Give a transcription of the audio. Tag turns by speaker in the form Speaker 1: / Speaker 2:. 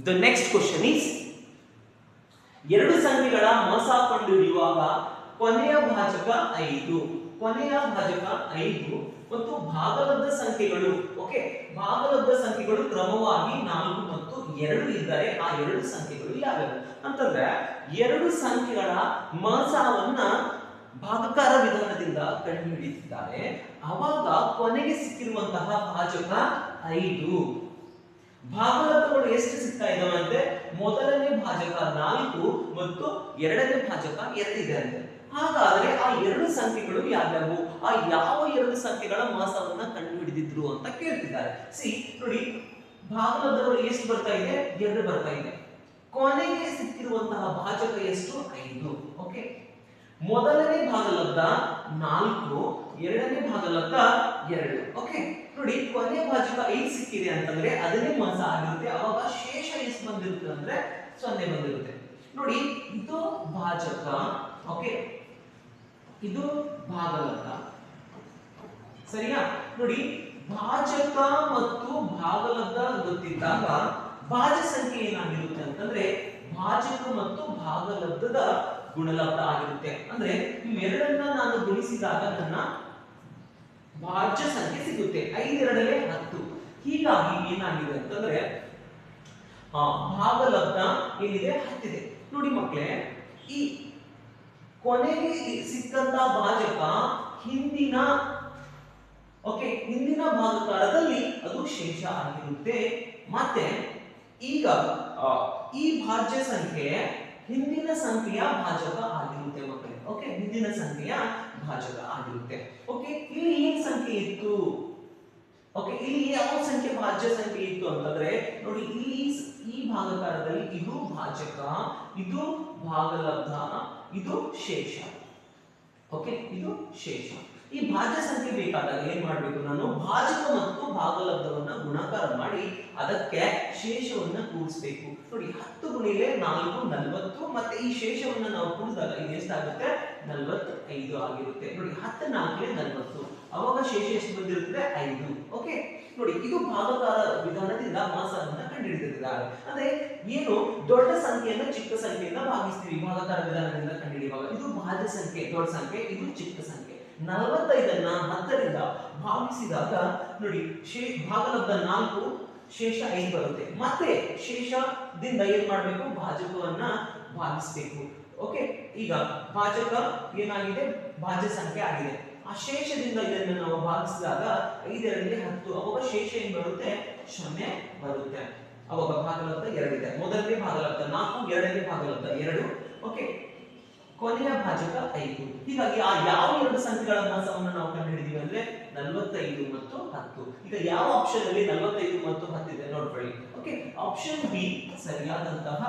Speaker 1: The next question is, ಎರಡು ಸಂಖ್ಯೆಗಳ ಮೊಸ ಕಂಡುಹಿಡಿಯುವಾಗ ಕೊನೆಯ ಭಾಜಕ 5 ಮತ್ತು ಭಾಗಲಬ್ಧ ಸಂಖ್ಯೆಗಳು ಓಕೆ ಭಾಗಲಬ್ಧ ಸಂಖ್ಯೆಗಳು ಕ್ರಮವಾಗಿ 4 ಮತ್ತು 2 ಇದ್ದರೆ ಆ ಎರಡು ಸಂಖ್ಯೆಗಳು ಯಾವ್ಯಾವು ಅಂತಂದ್ರೆ ಎರಡು ಸಂಖ್ಯೆಗಳ ಮೊಸವನ್ನ ಭಾಗಕಾರ ವಿಧಾನದಿಂದ ಕಂಡುಹಿಡಿದಿದ್ದಾರೆ. ಅವಾಗ ಕೊನೆಗೆ ಸಿಕ್ಕಿರುವಂತಹ ಭಾಜಕ 5. ಭಾಗಲಬ್ಧಗಳು ಎಷ್ಟು ಸಿಗ್ತಾ ಇದಾವೆ ಅಂದ್ರೆ ಮೊದಲನೇ ಭಾಜಕ 4 ಮತ್ತು ಎರಡನೇ ಭಾಜಕ 2 ಇದೆ ಅಂತೆ. ಹಾಗಾದ್ರೆ ಆ ಎರಡು ಸಂಖ್ಯೆಗಳು ಯಾವ್ಯಾವು, ಆ ಯಾವ ಎರಡು ಸಂಖ್ಯೆಗಳ ಮೊಸವನ್ನ ಕಂಡುಹಿಡಿದಿದ್ರು ಅಂತ ಕೇಳ್ತಿದ್ದಾರೆ. ನೋಡಿ, ಭಾಗಲಬ್ಧಗಳು ಎಷ್ಟು ಬರ್ತಾ ಇದೆ, 2 ಬರ್ತಾ ಇದೆ. ಕೊನೆಗೆ ಸಿಕ್ಕಿರುವಂತಹ ಭಾಜಕ ಎಷ್ಟು, 5. ಓಕೆ, ಮೊದಲನೇ ಭಾಗಲಬ್ಧ 4, ಎರಡನೇ ಭಾಗಲಬ್ಧ 2. ಓಕೆ, ನೋಡಿ ಕೊನೆ ಭಾಜಕ 5 ಸಿಕ್ಕಿದೆ ಅಂತಂದ್ರೆ ಅದನ್ನೇ ಮೊಸ ಆಗಿರುತ್ತೆ. ಅವಾಗ ಶೇಷ ಎಷ್ಟು ಬಂದಿರುತ್ತೆ ಅಂದ್ರೆ 0 ಬಂದಿರುತ್ತೆ. ನೋಡಿ, ಇದು ಭಾಜಕ, ಓಕೆ, ಇದು ಭಾಗಲಬ್ಧ, ಸರಿಯಾ? ನೋಡಿ, ಭಾಜಕ ಮತ್ತು ಭಾಗಲಬ್ಧ ಗೊತ್ತಿದ್ದಾಗ ಭಾಜ್ಯ ಸಂಖ್ಯೆ ಏನಾಗಿರುತ್ತೆ ಅಂತಂದ್ರೆ ಭಾಜಕ ಮತ್ತು ಭಾಗಲಬ್ಧದ ಗುಣಲಬ್ಧ ಆಗಿರುತ್ತೆ. ಅಂದ್ರೆ ಇವೆರಡನ್ನ ನಾನು ಗುಣಿಸಿದಾಗ ನನ್ನ ಭಾಜ್ಯ ಸಂಖ್ಯೆ ಸಿಗುತ್ತೆ. 5 2 10. ಹೀಗಾಗಿ ಏನಾಗಿದೆ ಅಂತಂದ್ರೆ ಭಾಗಲಬ್ಧ ಏನಿದೆ 10 ಇದೆ. ನೋಡಿ ಮಕ್ಕಳೇ, ಈ ಕೊನೆಗೆ ಸಿಕ್ಕಂತ ಭಾಜಕ ಹಿಂದಿನ ಭಾಗಕಾರದಲ್ಲಿ ಅದು ಶೇಷ ಆಗಿರುತ್ತೆ. ಮತ್ತೆ ಈಗ ಈ ಭಾಜ್ಯ ಸಂಖ್ಯೆ ಹಿಂದಿನ ಸಂಖ್ಯೆಯ ಭಾಜಕ ಆಗಿರುತ್ತೆ ಮಕ್ಕಳೇ. ಓಕೆ, ಹಿಂದಿನ ಸಂಖ್ಯೆಯ ಭಾಜಕ ಆಗಿರುತ್ತೆ. ಓಕೆ, ಇಲ್ಲಿ ಏನ್ ಸಂಖ್ಯೆ ಇತ್ತು, ಓಕೆ, ಇಲ್ಲಿ ಯಾವ ಸಂಖ್ಯೆ ಭಾಜ್ಯ ಸಂಖ್ಯೆ ಇತ್ತು ಅಂತಂದ್ರೆ ನೋಡಿ, ಇಲ್ಲಿ ಈ ಭಾಗಕಾರದಲ್ಲಿ ಇದು ಭಾಜಕ, ಇದು ಭಾಗಲಬ್ಧ, ಇದು ಶೇಷ. ಓಕೆ, ಇದು ಶೇಷ. ಈ ಭಾಜ್ಯ ಸಂಖ್ಯೆ ಬೇಕಾದಾಗ ಏನ್ ಮಾಡ್ಬೇಕು, ನಾನು ಭಾಜಕ ಮತ್ತು ಭಾಗಲಬ್ಧವನ್ನ ಗುಣಾಕಾರ ಮಾಡಿ ಅದಕ್ಕೆ ಶೇಷವನ್ನ ಕೂಡಿಸಬೇಕು. ನೋಡಿ, 10 ಗುಣಿಲೆ 4 40, ಮತ್ತೆ ಈ ಶೇಷವನ್ನ ನಾವು ಕೂಡಿಸಿದಾಗ ಇದು ಎಷ್ಟಾಗುತ್ತೆ, 45 ಆಗಿರುತ್ತೆ. ನೋಡಿ, 10 4 40, ಅವಾಗ ಶೇಷ ಎಷ್ಟು ಬಂದಿರುತ್ತದೆ, 5. ಓಕೆ, ನೋಡಿ, ಇದು ಭಾಗಕಾರ ವಿಧಾನದಿಂದ ಮೊಸವನ್ನ ಕಂಡುಹಿಡಿದಿದ್ದಾರೆ. ಅಂದ್ರೆ ಏನು, ದೊಡ್ಡ ಸಂಖ್ಯೆಯನ್ನ ಚಿಕ್ಕ ಸಂಖ್ಯೆಯಿಂದ ಭಾಗಿಸ್ತೀವಿ ಭಾಗಕಾರ ವಿಧಾನದಿಂದ ಕಂಡುಹಿಡಿಯುವಾಗ. ಇದು ಭಾಜ್ಯ ಸಂಖ್ಯೆ ದೊಡ್ಡ ಸಂಖ್ಯೆ, ಇದು ಚಿಕ್ಕ ಸಂಖ್ಯೆ. 45ಅನ್ನ 10 ರಿಂದ ಭಾಗಿಸಿದಾಗ ನೋಡಿ, ಭಾಗಲಬ್ಧ 4, ಶೇಷ 5 ಬರುತ್ತೆ. ಮತ್ತೆ ಶೇಷದಿಂದ ಏನ್ ಮಾಡಬೇಕು, ಭಾಜಕವನ್ನ ಭಾಗಿಸಬೇಕು. ಓಕೆ, ಈಗ ಭಾಜಕ ಏನಾಗಿದೆ, ಭಾಜ್ಯ ಸಂಖ್ಯೆ ಆಗಿದೆ. ಆ ಶೇಷದಿಂದ ಇದನ್ನು ನಾವು ಭಾಗಿಸಿದಾಗ 5 2 10, ಅವಾಗ ಶೇಷ ಏನ್ ಬರುತ್ತೆ, 0 ಬರುತ್ತೆ. ಅವಾಗ ಭಾಗಲಬ್ಧ 2 ಇದೆ. ಮೊದಲನೇ ಭಾಗಲಬ್ಧ 4, ಎರಡನೇ ಭಾಗಲಬ್ಧ 2. ಓಕೆ, ಕೊನೆಯ ಭಾಜಕ 5. ಹೀಗಾಗಿ ಆ ಯಾವ ಎರಡು ಸಂಖ್ಯೆಗಳ ಮೊಸವನ್ನು ನಾವು ಕಂಡುಹಿಡಿದೀವಿ ಅಂದ್ರೆ 45 ಮತ್ತು 10. ಈಗ ಯಾವ ಆಪ್ಷನ್ ಅಲ್ಲಿ 45 ಮತ್ತು 10 ಇದೆ ನೋಡ್ಕೊಳ್ಳಿ. ಓಕೆ, ಆಪ್ಷನ್ ಬಿ ಸರಿಯಾದಂತಹ